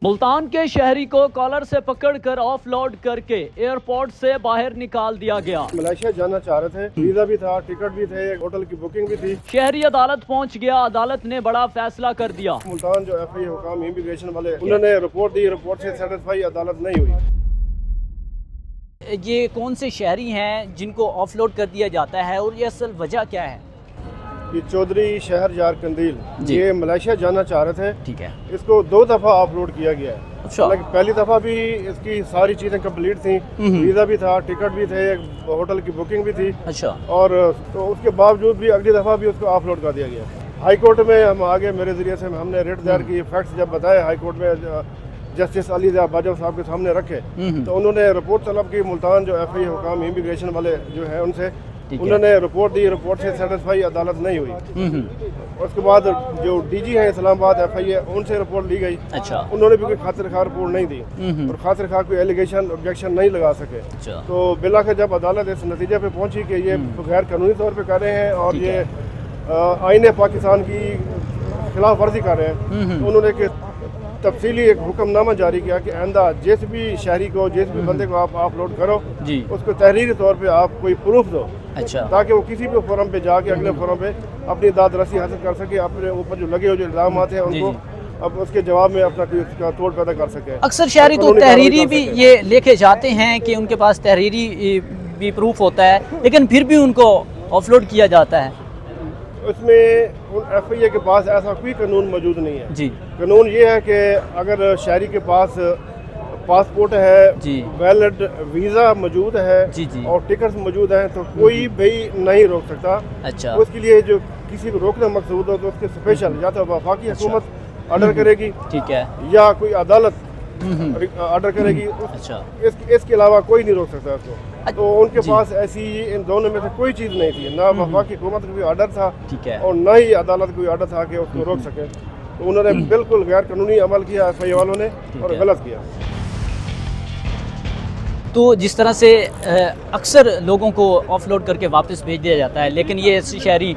मुल्तान के शहरी को कॉलर से पकड़कर ऑफलोड करके एयरपोर्ट से बाहर निकाल दिया गया। मलेशिया जाना चाह रहे थे, वीजा भी था, टिकट भी थे, होटल की बुकिंग भी थी। शहरी अदालत पहुंच गया। अदालत ने बड़ा फैसला कर दिया। मुल्तान जो FI हुकाम इमिग्रेशन वाले उन्होंने रिपोर्ट दी, रिपोर्ट से सेटिस्फाई अदालत नहीं हुई। ये कौन से शहरी हैं जिनको ऑफलोड कर दिया जाता है और ये असल वजह क्या है? ये चौधरी शहर जार कंदील, ये मलेशिया जाना चाह रहे थे। ठीक है। इसको 2 दफ़ा ऑफलोड किया गया है। अच्छा। पहली दफ़ा भी इसकी सारी चीज़ें कंप्लीट थी, वीज़ा भी था, टिकट भी थे, होटल की बुकिंग भी थी। अच्छा। और तो उसके बावजूद भी अगली दफ़ा भी उसको ऑफलोड कर दिया गया। हाई कोर्ट में हम आगे, मेरे ज़रिए से हमने रिट दायर की, फैक्ट्स जब बताए हाई कोर्ट में जस्टिस अली बाजवा साहब के सामने रखे तो उन्होंने रिपोर्ट तलब की। मुल्तान जो FI हुकाम इमिग्रेशन वाले जो है उनसे उन्होंने रिपोर्ट दी, रिपोर्ट से सेटिस्फाई अदालत नहीं हुई। उसके बाद जो DG है इस्लामाबाद FI है उनसे रिपोर्ट ली गई। अच्छा। उन्होंने भी कोई खातिर खा रिपोर्ट नहीं दी और खातिर खा कोई एलिगेशन ऑब्जेक्शन नहीं लगा सके। अच्छा। तो बिलाखिर जब अदालत इस नतीजे पे पहुंची कि ये गैर कानूनी तौर पे कर रहे हैं और ये आईन पाकिस्तान की खिलाफ वर्जी कर रहे हैं, तो उन्होंने तफसीली एक हुक्मनामा जारी किया कि आइंदा जिस भी शहरी को, जिस भी बंदे को आप ऑफलोड करो जी, उसको तहरीरी तौर पे आप कोई प्रूफ दो। अच्छा। ताकि वो किसी भी फोरम पे जाके अगले फोरम पे अपनी दाद रसी हासिल कर सके, अपने ऊपर जो लगे हुए जो इल्जाम हैं उनको अब उसके जवाब में अपना तोड़ पैदा कर सके। अक्सर शहरी तो तहरीरी भी ये लेके जाते हैं कि उनके पास तहरीरी भी प्रूफ होता है, लेकिन फिर भी उनको ऑफलोड किया जाता है। उसमें FIA के पास ऐसा कोई कानून मौजूद नहीं है जी। कानून ये है कि अगर शहरी के पास पासपोर्ट है, वैलिड वीज़ा मौजूद है जी और टिकट्स मौजूद हैं तो कोई भी नहीं रोक सकता। अच्छा। उसके लिए जो किसी को रोकना मकसूद हो तो उसके स्पेशल या तो वफाकी हुकूमत ऑर्डर करेगी, ठीक है, या कोई अदालत ऑर्डर करेगी। अच्छा। इसके अलावा कोई नहीं रोक सकता उसको। तो उनके पास ऐसी इन दोनों में से कोई चीज़ नहीं थी, ना वफाकी हुकूमत का कोई ऑर्डर था, ठीक है, और ना ही अदालत कोई ऑर्डर था कि उसको रोक सके। तो उन्होंने बिल्कुल गैर कानूनी अमल किया FI वालों ने और गलत किया। तो जिस तरह से अक्सर लोगों को ऑफलोड करके वापस भेज दिया जाता है, लेकिन ये ऐसे शहरी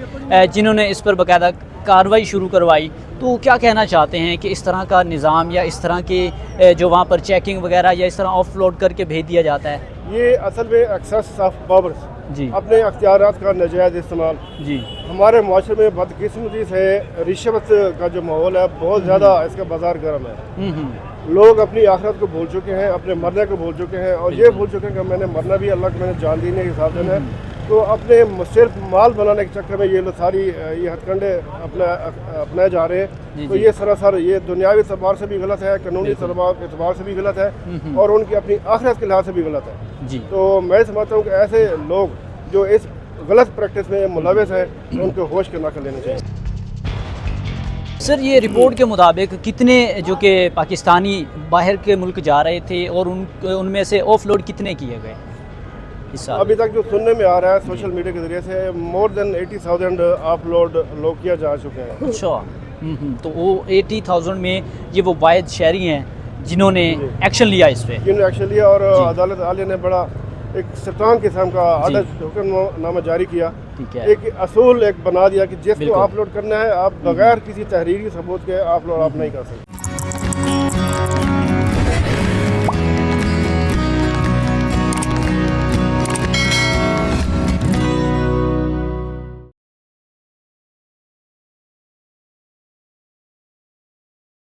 जिन्होंने इस पर बाकायदा कार्रवाई शुरू करवाई, तो क्या कहना चाहते हैं कि इस तरह का निज़ाम या इस तरह के जो वहाँ पर चेकिंग वगैरह या इस तरह ऑफलोड करके भेज दिया जाता है? ये असल में एक्सेस ऑफ पावर्स जी, अपने अख्तियारात का नाजायज़ इस्तेमाल जी। हमारे माशरे में बदकिस्मती से रिश्वत का जो माहौल है बहुत ज़्यादा, इसका बाजार गर्म है। लोग अपनी आखिरत को भूल चुके हैं, अपने मरने को भूल चुके हैं और ये भूल चुके हैं कि मैंने मरना भी अल्लाह को मैंने जान देने के हिसाब से है। तो अपने सिर्फ माल बनाने के चक्कर में ये लोग सारी ये हथकंडे अपनाए जा रहे हैं। तो ये सरासर ये दुनियावी एतबार से भी गलत है, कानूनी एतबार से भी गलत है और उनकी अपनी आखिरत के लिहाज से भी गलत है जी। तो मैं समझता हूँ कि ऐसे लोग जो इस गलत प्रैक्टिस में मुलविस है उनको होश के नाक लेने चाहिए। सर, ये रिपोर्ट के मुताबिक कितने जो कि पाकिस्तानी बाहर के मुल्क जा रहे थे और उनमें से ऑफलोड कितने किए गए? अभी तक जो सुनने में आ रहा है सोशल मीडिया के जरिए से मोर देन 80,000 ऑफलोड लोग किया जा चुके हैं। अच्छा। तो वो 80,000 में ये वो वाहिद शहरी हैं जिन्होंने एक्शन लिया इस पे, जिन्होंने एक्शन लिया और अदालत आलिया ने बड़ा एक स्ट्रांग किस्म का ऑर्डर हुक्मनामा जारी किया, ठीक है, एक असूल एक बना दिया कि जिसको अपलोड करना है आप बगैर किसी तहरीरी सबूत के अपलोड आप नहीं कर सकते।